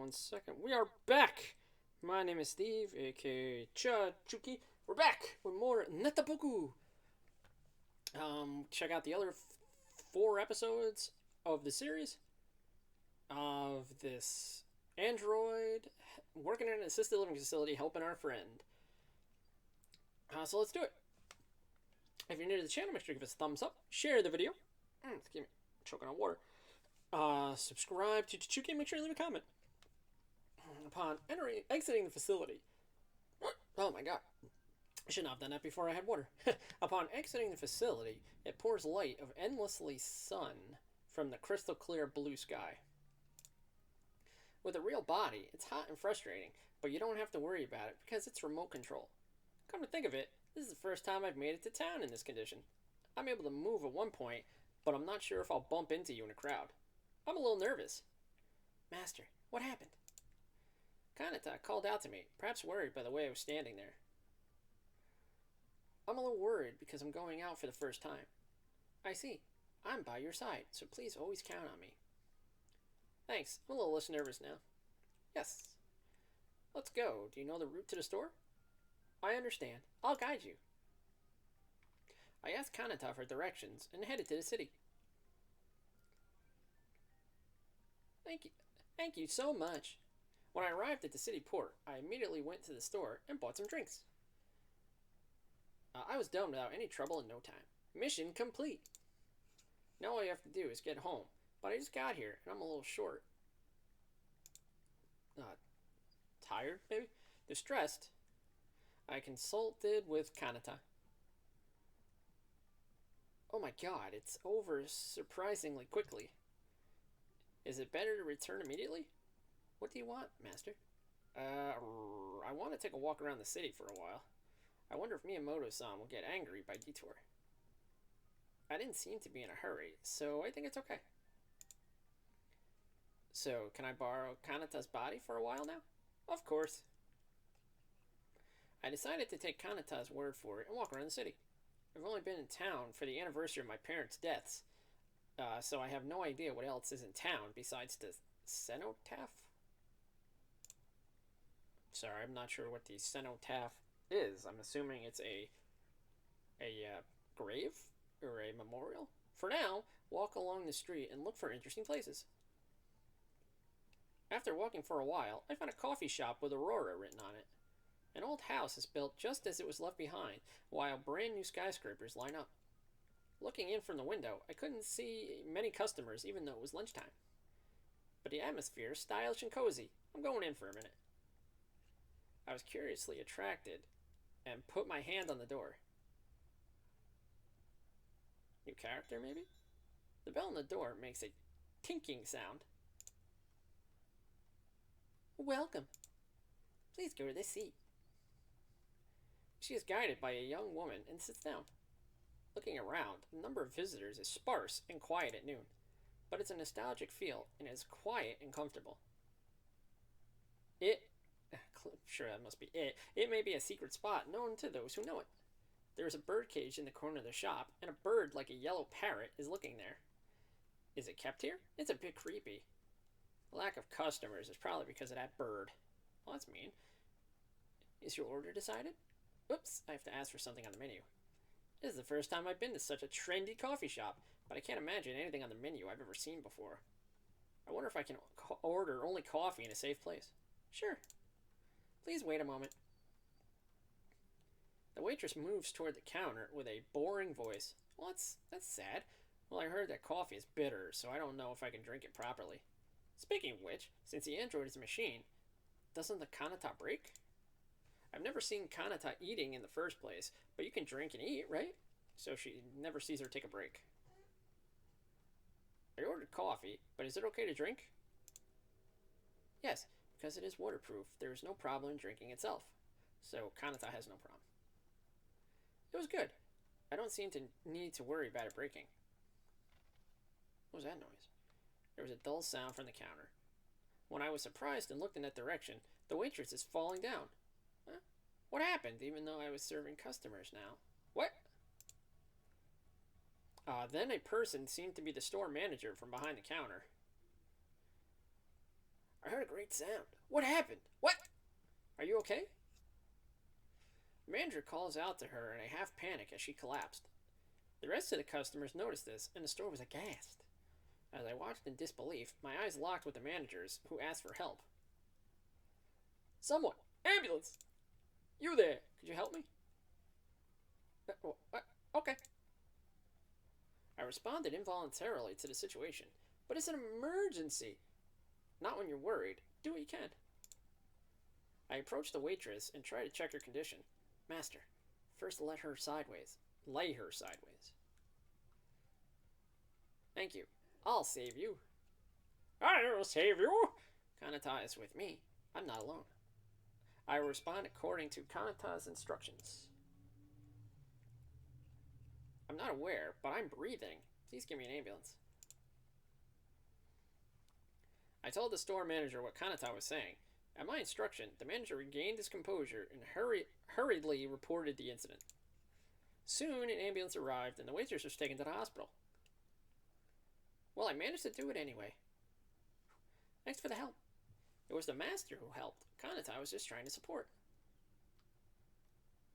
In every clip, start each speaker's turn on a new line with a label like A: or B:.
A: 1 second. We are back! My name is Steve, aka Chachuki. We're back with more Netaboku! Check out the other 4 episodes of the series of this android working in an assisted living facility helping our friend. So let's do it. If you're new to the channel, make sure to give us a thumbs up, share the video. Excuse me, I'm choking on water. Subscribe to Chachuki and make sure you leave a comment. Upon exiting the facility. Oh my god. I should not have done that before I had water. Upon exiting the facility, it pours light of endlessly sun from the crystal clear blue sky. With a real body, it's hot and frustrating, but you don't have to worry about it because it's remote control. Come to think of it, this is the first time I've made it to town in this condition. I'm able to move at one point, but I'm not sure if I'll bump into you in a crowd. I'm a little nervous. Master, what happened? Kanata called out to me, perhaps worried by the way I was standing there. I'm a little worried because I'm going out for the first time. I see. I'm by your side, so please always count on me. Thanks. I'm a little less nervous now. Yes. Let's go. Do you know the route to the store? I understand. I'll guide you. I asked Kanata for directions and headed to the city. Thank you. Thank you so much. When I arrived at the city port, I immediately went to the store and bought some drinks. I was done without any trouble in no time. Mission complete. Now all you have to do is get home, but I just got here and I'm a little short. Tired, maybe? Distressed. I consulted with Kanata. Oh my god, it's over surprisingly quickly. Is it better to return immediately? What do you want, Master? I want to take a walk around the city for a while. I wonder if Miyamoto-san will get angry by detour. I didn't seem to be in a hurry, so I think it's okay. So, can I borrow Kanata's body for a while now? Of course. I decided to take Kanata's word for it and walk around the city. I've only been in town for the anniversary of my parents' deaths, so I have no idea what else is in town besides the cenotaph. Sorry, I'm not sure what the cenotaph is. I'm assuming it's a grave or a memorial. For now, walk along the street and look for interesting places. After walking for a while, I found a coffee shop with Aurora written on it. An old house is built just as it was left behind, while brand new skyscrapers line up. Looking in from the window, I couldn't see many customers even though it was lunchtime. But the atmosphere is stylish and cozy. I'm going in for a minute. I was curiously attracted and put my hand on the door. New character, maybe? The bell on the door makes a tinking sound. Welcome. Please go to this seat. She is guided by a young woman and sits down. Looking around, the number of visitors is sparse and quiet at noon, but it's a nostalgic feel and is quiet and comfortable. Sure, that must be it. It may be a secret spot known to those who know it. There is a bird cage in the corner of the shop, and a bird like a yellow parrot is looking there. Is it kept here? It's a bit creepy. The lack of customers is probably because of that bird. Well, that's mean. Is your order decided? Oops, I have to ask for something on the menu. This is the first time I've been to such a trendy coffee shop, but I can't imagine anything on the menu I've ever seen before. I wonder if I can order only coffee in a safe place. Sure. Please wait a moment. The waitress moves toward the counter with a boring voice. Well, that's sad. Well, I heard that coffee is bitter, so I don't know if I can drink it properly. Speaking of which, since the android is a machine, doesn't the Kanata break? I've never seen Kanata eating in the first place, but you can drink and eat, right? So she never sees her take a break. I ordered coffee, but is it okay to drink? Yes, because it is waterproof, there is no problem in drinking itself. So Kanata has no problem. It was good. I don't seem to need to worry about it breaking. What was that noise? There was a dull sound from the counter. When I was surprised and looked in that direction, the waitress is falling down. Huh? What happened, even though I was serving customers now? What? Then a person seemed to be the store manager from behind the counter. I heard a great sound. What happened? What? Are you okay? The manager calls out to her in a half panic as she collapsed. The rest of the customers noticed this, and the store was aghast. As I watched in disbelief, my eyes locked with the managers, who asked for help. Someone! Ambulance! You there! Could you help me? Okay. I responded involuntarily to the situation. But it's an emergency! Not when you're worried. Do what you can. I approached the waitress and tried to check her condition. Master, first lay her sideways. Thank you. I'll save you. I'll save you! Kanata is with me. I'm not alone. I will respond according to Kanata's instructions. I'm not aware, but I'm breathing. Please give me an ambulance. I told the store manager what Kanata was saying. At my instruction, the manager regained his composure and hurriedly reported the incident. Soon, an ambulance arrived and the waitress was taken to the hospital. Well, I managed to do it anyway. Thanks for the help. It was the master who helped. Kanata was just trying to support.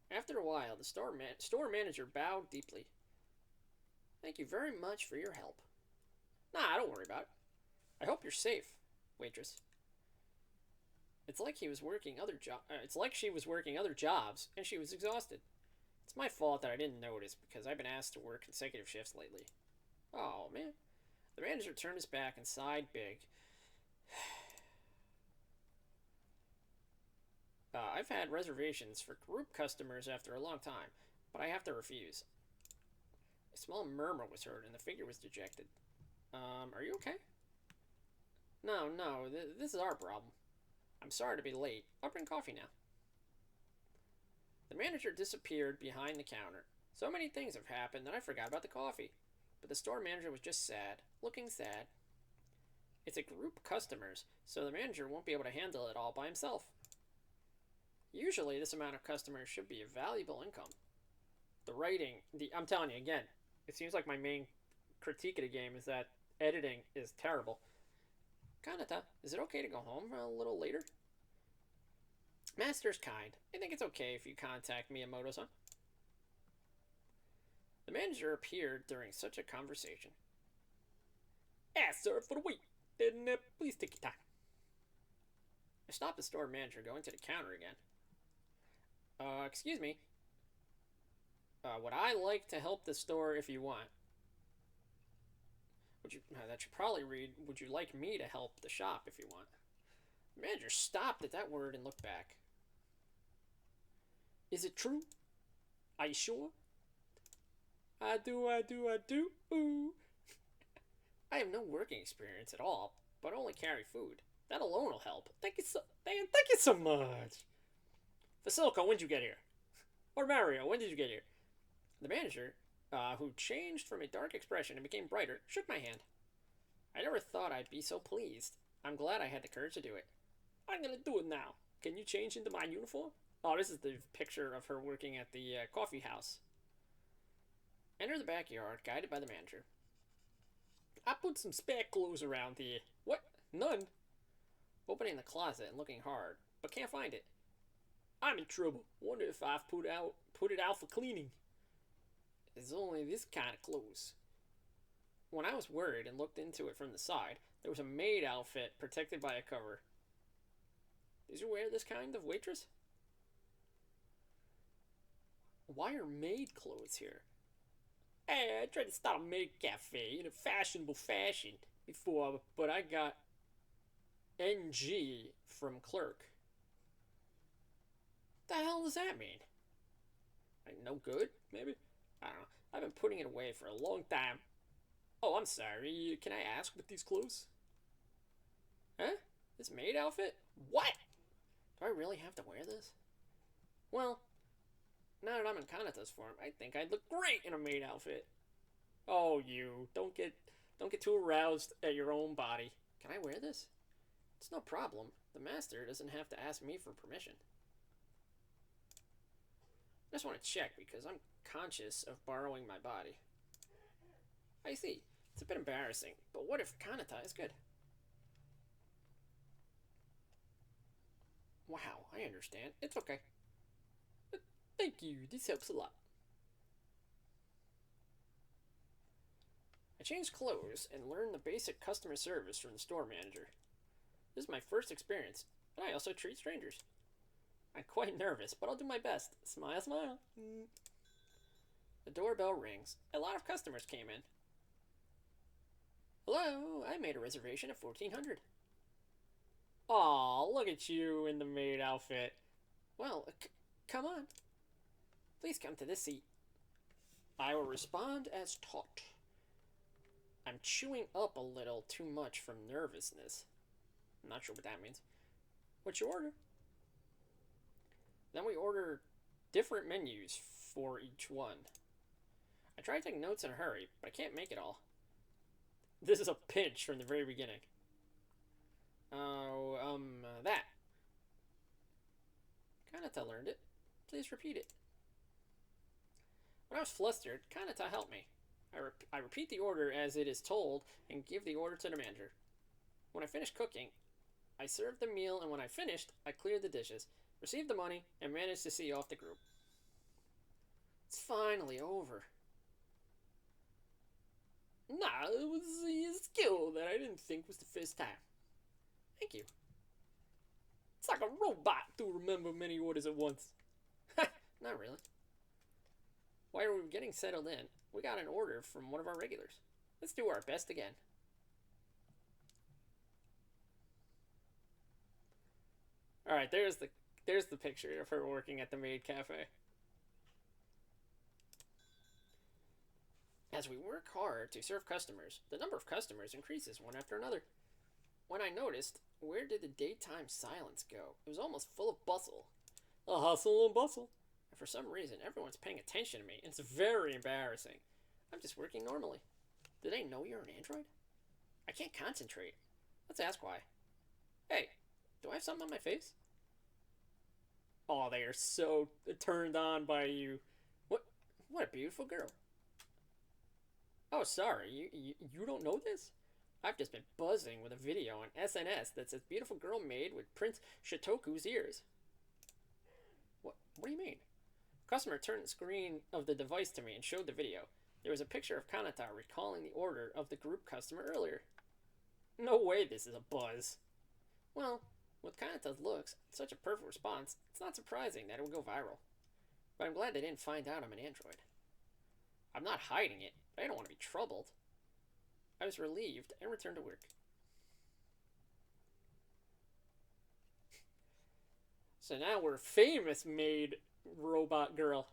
A: After a while, the store manager bowed deeply. Thank you very much for your help. Nah, don't worry about it. I hope you're safe, waitress. It's like she was working other jobs, and she was exhausted. It's my fault that I didn't notice, because I've been asked to work consecutive shifts lately. Oh, man. The manager turned his back and sighed big. I've had reservations for group customers after a long time, but I have to refuse. A small murmur was heard, and the figure was dejected. Are you okay? No, this is our problem. I'm sorry to be late. I'll bring coffee now. The manager disappeared behind the counter. So many things have happened that I forgot about the coffee. But the store manager was just sad, looking sad. It's a group of customers, so the manager won't be able to handle it all by himself. Usually, this amount of customers should be a valuable income. The writing, I'm telling you again, it seems like my main critique of the game is that editing is terrible. Kanata, is it okay to go home a little later? Master's kind. I think it's okay if you contact Miyamoto-san. The manager appeared during such a conversation. Sorry for the wait. Then please take your time. I stopped the store manager going to the counter again. Excuse me. Would I like to help the store if you want? That should probably read, would you like me to help the shop if you want? The manager stopped at that word and looked back. Is it true? Are you sure? I do. Ooh. I have no working experience at all, but only carry food. That alone will help. Thank you so much. Vasilko, when did you get here? Or Mario, when did you get here? The manager, who changed from a dark expression and became brighter, shook my hand. I never thought I'd be so pleased. I'm glad I had the courage to do it. I'm gonna do it now. Can you change into my uniform? Oh, this is the picture of her working at the coffee house. Enter the backyard, guided by the manager. I put some spare clothes around here. What? None? Opening the closet and looking hard, but can't find it. I'm in trouble. Wonder if I've put it out for cleaning. It's only this kind of clothes. When I was worried and looked into it from the side, there was a maid outfit protected by a cover. Did you wear this kind of waitress? Why are maid clothes here? Hey, I tried to start a maid cafe in a fashionable fashion before, but I got NG from clerk. The hell does that mean? Like, no good, maybe? I don't know. I've been putting it away for a long time. Oh, I'm sorry. Can I ask with these clothes? Huh? This maid outfit? What? Do I really have to wear this? Well, now that I'm in Kanata's form, I think I'd look great in a maid outfit. Oh, you. Don't get too aroused at your own body. Can I wear this? It's no problem. The master doesn't have to ask me for permission. I just want to check because I'm conscious of borrowing my body. I see. It's a bit embarrassing, but what if Kanata is good? Wow, I understand. It's okay. Thank you, this helps a lot. I changed clothes and learned the basic customer service from the store manager. This is my first experience, and I also treat strangers. I'm quite nervous, but I'll do my best. Smile, smile. The doorbell rings. A lot of customers came in. Hello, I made a reservation at 1400. Aw, look at you in the maid outfit. Well, come on. Please come to this seat. I will respond as taught. I'm chewing up a little too much from nervousness. I'm not sure what that means. What's your order? Then we order different menus for each one. I try to take notes in a hurry, but I can't make it all. This is a pinch from the very beginning. That. Kanata learned it. Please repeat it. When I was flustered, Kanata helped me. I repeat the order as it is told and give the order to the manager. When I finish cooking, I serve the meal, and when I finished, I cleared the dishes, received the money, and managed to see off the group. It's finally over. Nah, it was a skill that I didn't think was the first time. Thank you. It's like a robot to remember many orders at once. Not really. While we were getting settled in, we got an order from one of our regulars. Let's do our best again. Alright, there's the picture of her working at the maid cafe. As we work hard to serve customers, the number of customers increases one after another. When I noticed, where did the daytime silence go? It was almost full of bustle. A hustle and bustle. And for some reason, everyone's paying attention to me, and it's very embarrassing. I'm just working normally. Do they know you're an android? I can't concentrate. Let's ask why. Hey, do I have something on my face? Oh, they are so turned on by you. What a beautiful girl. Oh, sorry, you don't know this? I've just been buzzing with a video on SNS that says beautiful girl made with Prince Shotoku's ears. What do you mean? Customer turned the screen of the device to me and showed the video. There was a picture of Kanata recalling the order of the group customer earlier. No way this is a buzz. Well, with Kanata's looks, such a perfect response, it's not surprising that it would go viral. But I'm glad they didn't find out I'm an android. I'm not hiding it, but I don't want to be troubled. I was relieved and returned to work. So now we're famous maid robot girl.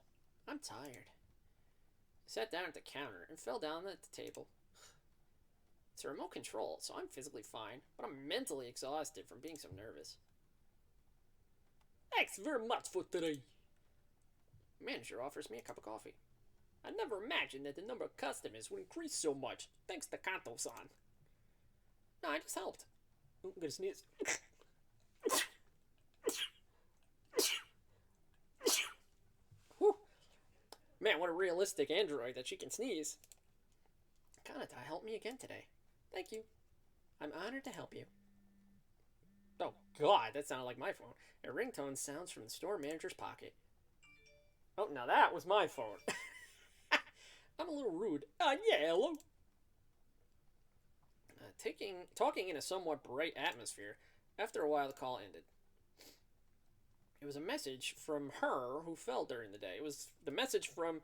A: I'm tired. I sat down at the counter and fell down at the table. It's a remote control, so I'm physically fine, but I'm mentally exhausted from being so nervous. Thanks very much for today. The manager offers me a cup of coffee. I never imagined that the number of customers would increase so much, thanks to Kanto-san. No, I just helped. I'm gonna sneeze. Whew. Man, what a realistic android that she can sneeze. Kanata helped me again today. Thank you. I'm honored to help you. Oh god, that sounded like my phone. A ringtone sounds from the store manager's pocket. Oh, now that was my phone. I'm a little rude. Yeah, hello. Talking in a somewhat bright atmosphere, after a while the call ended. It was a message from her who fell during the day. It was the message from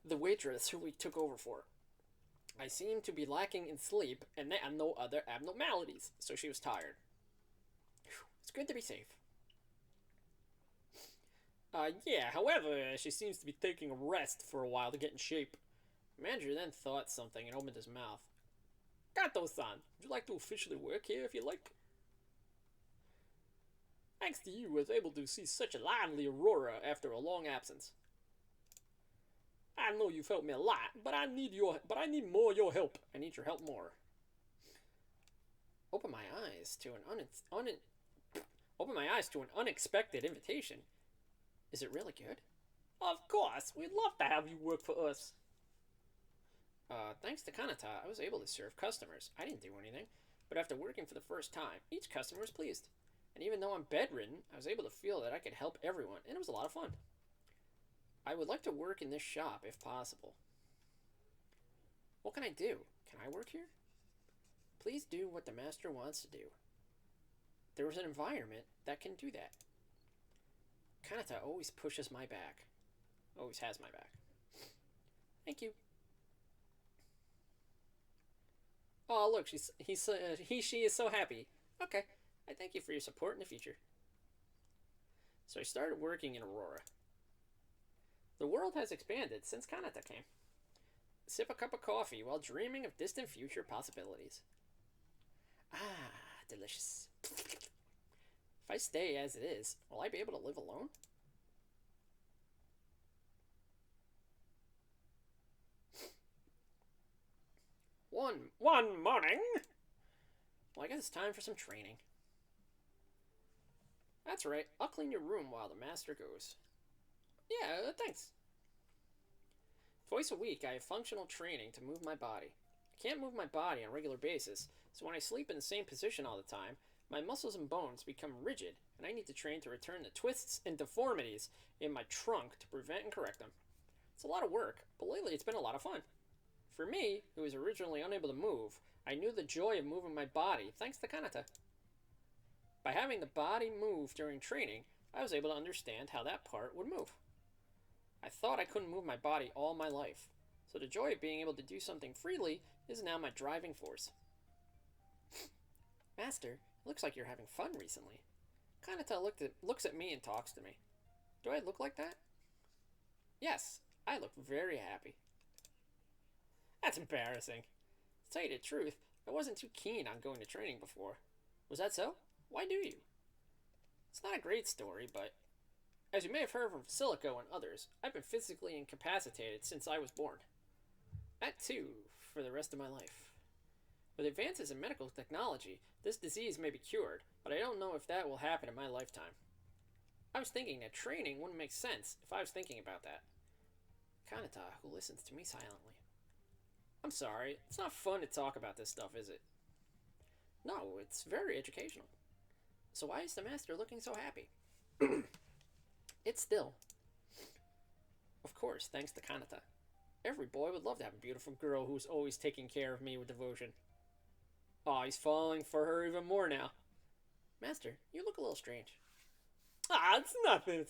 A: the waitress who we took over for. I seemed to be lacking in sleep, and they had no other abnormalities, so she was tired. It's good to be safe. Yeah, however, she seems to be taking a rest for a while to get in shape. The manager then thought something and opened his mouth. Kato-san, would you like to officially work here if you like? Thanks to you, I was able to see such a lively aurora after a long absence. I know you've helped me a lot, but I need more of your help. I need your help more. Open my eyes to an unexpected invitation. Is it really good? Of course, we'd love to have you work for us. Thanks to Kanata, I was able to serve customers. I didn't do anything, but after working for the first time, each customer was pleased. And even though I'm bedridden, I was able to feel that I could help everyone, and it was a lot of fun. I would like to work in this shop if possible. What can I do? Can I work here? Please do what the master wants to do. There was an environment that can do that. Kanata always pushes my back. Always has my back. Thank you. Oh, look, she is so happy. Okay, I thank you for your support in the future. So I started working in Aurora. The world has expanded since Kanata came. Sip a cup of coffee while dreaming of distant future possibilities. Ah, delicious. If I stay as it is, will I be able to live alone? One morning. Well, I guess it's time for some training. That's right. I'll clean your room while the master goes. Yeah, thanks. Twice a week, I have functional training to move my body. I can't move my body on a regular basis, so when I sleep in the same position all the time, my muscles and bones become rigid, and I need to train to return the twists and deformities in my trunk to prevent and correct them. It's a lot of work, but lately it's been a lot of fun. For me, who was originally unable to move, I knew the joy of moving my body thanks to Kanata. By having the body move during training, I was able to understand how that part would move. I thought I couldn't move my body all my life, so the joy of being able to do something freely is now my driving force. Master, it looks like you're having fun recently. Kanata looks at me and talks to me. Do I look like that? Yes, I look very happy. That's embarrassing. To tell you the truth, I wasn't too keen on going to training before. Was that so? Why do you? It's not a great story, but as you may have heard from Silico and others, I've been physically incapacitated since I was born. That too, for the rest of my life. With advances in medical technology, this disease may be cured, but I don't know if that will happen in my lifetime. I was thinking that training wouldn't make sense if I was thinking about that. Kanata, who listens to me silently. I'm sorry, it's not fun to talk about this stuff, is it? No, it's very educational. So why is the master looking so happy? It's still. Of course, thanks to Kanata. Every boy would love to have a beautiful girl who's always taking care of me with devotion. Oh, he's falling for her even more now. Master, you look a little strange. Ah, it's nothing.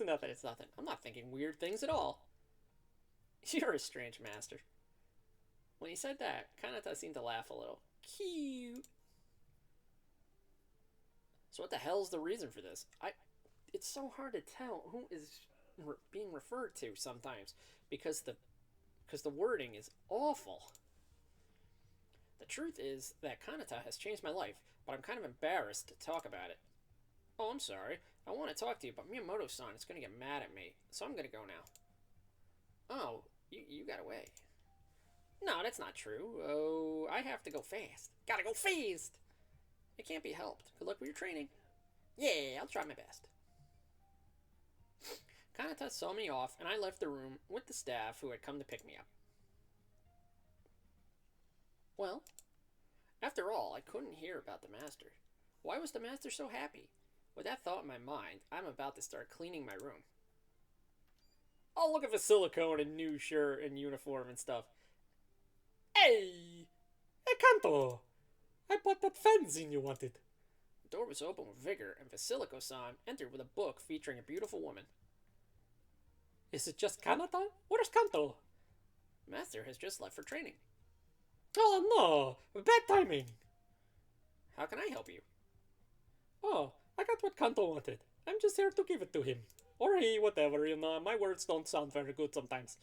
A: I'm not thinking weird things at all. You're a strange master. When he said that, Kanata seemed to laugh a little. Cute. So what the hell's the reason for this? It's so hard to tell who is being referred to sometimes because the wording is awful. The truth is that Kanata has changed my life, but I'm kind of embarrassed to talk about it. Oh, I'm sorry. I want to talk to you, but Miyamoto-san is going to get mad at me, so I'm going to go now. Oh, you got away. No, that's not true. Oh, I have to go fast. Gotta go fast! It can't be helped. Good luck with your training. Yeah, I'll try my best. Kanata saw me off, and I left the room with the staff who had come to pick me up. Well, after all, I couldn't hear about the master. Why was the master so happy? With that thought in my mind, I'm about to start cleaning my room. Oh, look at Vasilico in a new shirt and uniform and stuff. Hey! Hey, Kanto! I bought that fanzine you wanted. The door was open with vigor, and Vasilico-san entered with a book featuring a beautiful woman. Is it just Kanata? Where's Kanto? Master has just left for training. Oh no! Bad timing! How can I help you? Oh, I got what Kanto wanted. I'm just here to give it to him. Or he, whatever, my words don't sound very good sometimes.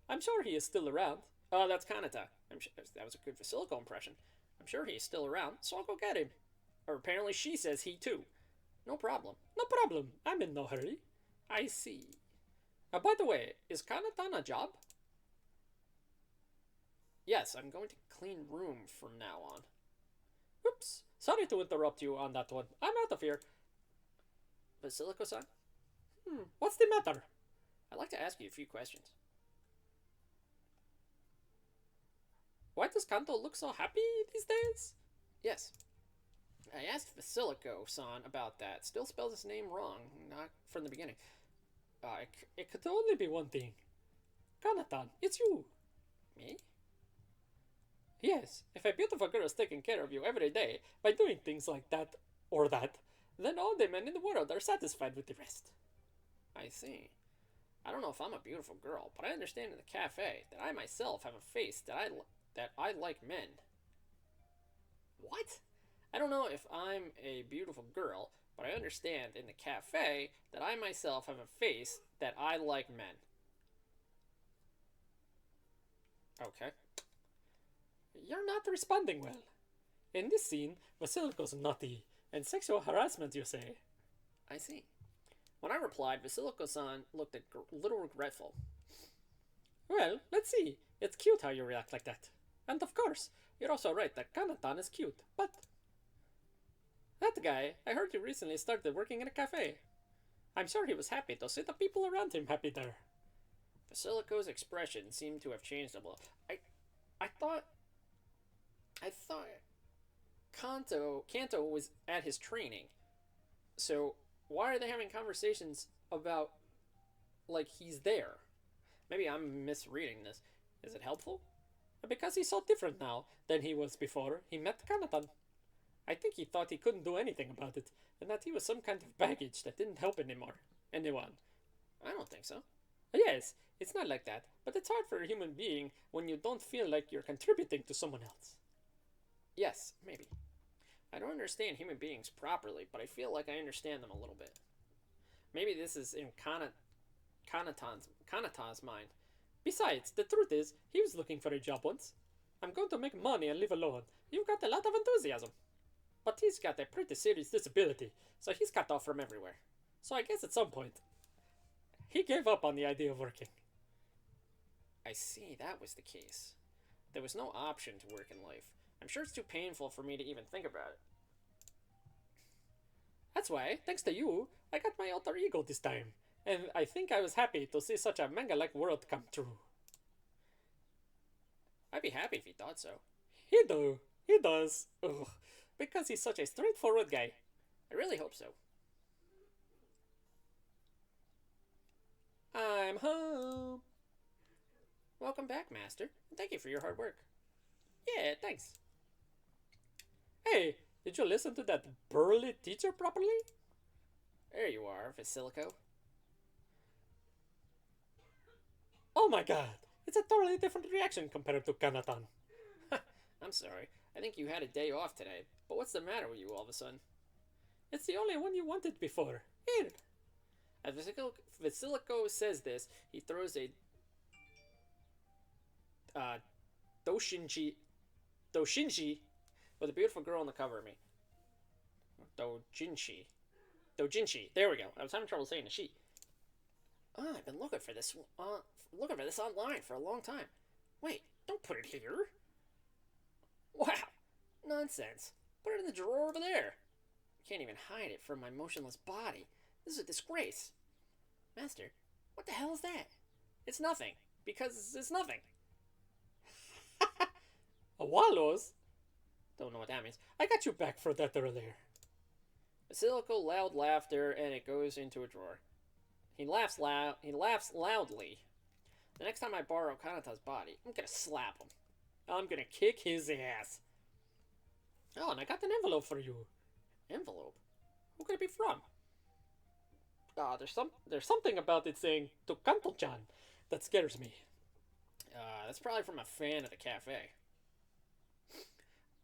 A: I'm sure he is still around. Oh, that's Kanata. I'm sure that was a good Vasilico impression. I'm sure he is still around, so I'll go get him. Or apparently she says he too. No problem. No problem. I'm in no hurry. I see. By the way, is Kanata on a job? Yes, I'm going to clean room from now on. Oops. Sorry to interrupt you on that one. I'm out of here. Vasilico-san? What's the matter? I'd like to ask you a few questions. Why does Kanto look so happy these days? Yes. I asked Vasilico-san about that. Still spells his name wrong, not from the beginning.
B: It could only be one thing. Kanatan, it's you.
A: Me?
B: Yes, if a beautiful girl is taking care of you every day by doing things like that or that, then all the men in the world are satisfied with the rest.
A: I see. I don't know if I'm a beautiful girl, but I understand in the cafe that I myself have a face that I like men. What? I don't know if I'm a beautiful girl, but I understand in the cafe that I myself have a face that I like men. Okay.
B: You're not responding well. In this scene, Vasilico's naughty and sexual harassment, you say.
A: I see. When I replied, Vasilico-san looked a little regretful.
B: Well, let's see. It's cute how you react like that. And of course, you're also right that Kanatan is cute, but... That guy, I heard he recently started working in a cafe. I'm sure he was happy to see the people around him happy there.
A: Vasilico's expression seemed to have changed a little. I thought Kanto was at his training. So why are they having conversations about like he's there? Maybe I'm misreading this. Is it helpful?
B: Because he's so different now than he was before he met Kanatan. I think he thought he couldn't do anything about it, and that he was some kind of baggage that didn't help anyone.
A: I don't think so.
B: Yes, it's not like that, but it's hard for a human being when you don't feel like you're contributing to someone else.
A: Yes, maybe. I don't understand human beings properly, but I feel like I understand them a little bit. Maybe this is in Kanata's mind.
B: Besides, the truth is, he was looking for a job once. I'm going to make money and live alone. You've got a lot of enthusiasm. But he's got a pretty serious disability, so he's cut off from everywhere. So I guess at some point, he gave up on the idea of working.
A: I see, that was the case. There was no option to work in life. I'm sure it's too painful for me to even think about it.
B: That's why, thanks to you, I got my alter ego this time. And I think I was happy to see such a manga-like world come true.
A: I'd be happy if he thought so.
B: He does. Ugh, because he's such a straightforward guy.
A: I really hope so.
B: I'm home.
A: Welcome back, Master. And thank you for your hard work.
B: Yeah, thanks. Hey, did you listen to that burly teacher properly?
A: There you are, Vasilico.
B: Oh my god, it's a totally different reaction compared to Kanatan.
A: I'm sorry. I think you had a day off today. But what's the matter with you all of a sudden?
B: It's the only one you wanted before. Here.
A: As Vasilico says this, he throws a doshinji with a beautiful girl on the cover of me. Dojinshi. There we go. I was having trouble saying the she. Oh, I've been looking for this online for a long time. Wait, don't put it here. Wow, nonsense. Put it in the drawer over there. I can't even hide it from my motionless body. This is a disgrace. Master, what the hell is that? It's nothing, because it's nothing.
B: A wallows? Don't know what that means. I got you back for that earlier.
A: Vasilico loud laughter, and it goes into a drawer. He laughs loudly. The next time I borrow Kanata's body, I'm gonna slap him. I'm gonna kick his ass.
B: Oh, and I got an envelope for you.
A: Envelope? Who could it be from?
B: There's something about it saying to Kanto-chan that scares me.
A: That's probably from a fan at the cafe.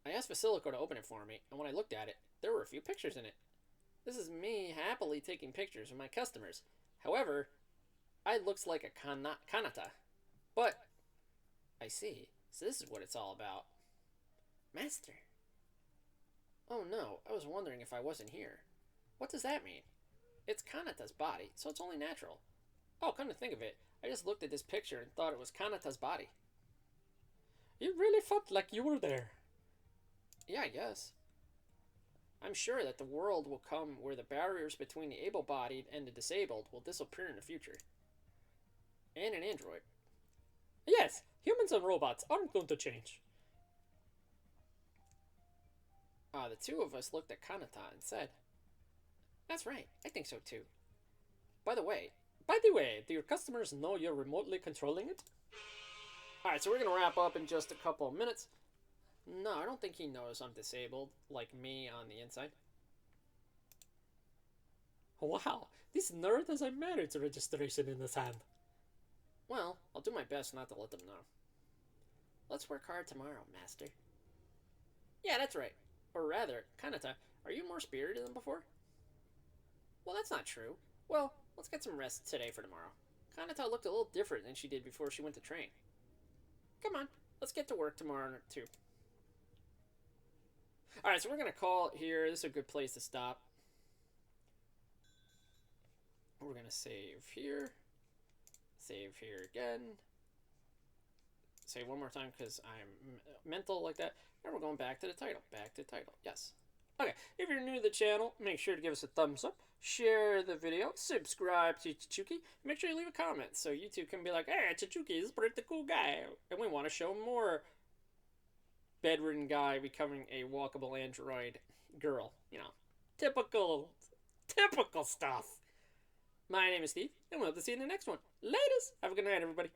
A: I asked Vasilico to open it for me, and when I looked at it, there were a few pictures in it. This is me happily taking pictures of my customers. However, I looks like a Kanata. But, I see. So this is what it's all about. Master. Oh no, I was wondering if I wasn't here. What does that mean? It's Kanata's body, so it's only natural. Oh, come to think of it, I just looked at this picture and thought it was Kanata's body.
B: You really felt like you were there.
A: Yeah, I guess. I'm sure that the world will come where the barriers between the able-bodied and the disabled will disappear in the future. And an android.
B: Yes, humans and robots aren't going to change.
A: The two of us looked at Kanata and said, "That's right, I think so too. By the way,
B: Do your customers know you're remotely controlling it?
A: alright, so we're gonna wrap up in just a couple of minutes. No, I don't think he knows I'm disabled, like me on the inside.
B: Wow, this nerd has a marriage registration in his hand.
A: Well, I'll do my best not to let them know. Let's work hard tomorrow, Master. Yeah, that's right. Or rather, Kanata, are you more spirited than before? Well, that's not true. Well, let's get some rest today for tomorrow. Kanata looked a little different than she did before she went to train. Come on, let's get to work tomorrow too. Alright, so we're going to call it here. This is a good place to stop. We're going to save here. Save here again. Say one more time because I'm mental like that. And we're going back to the title. Back to the title. Yes. Okay, if you're new to the channel, make sure to give us a thumbs up, share the video, subscribe to Chichuki, make sure you leave a comment so YouTube can be like, hey, Chichuki is a pretty cool guy, and we want to show more bedridden guy becoming a walkable android girl. You know, typical stuff. My name is Steve, and we'll have to see you in the next one. Laters! Have a good night, everybody.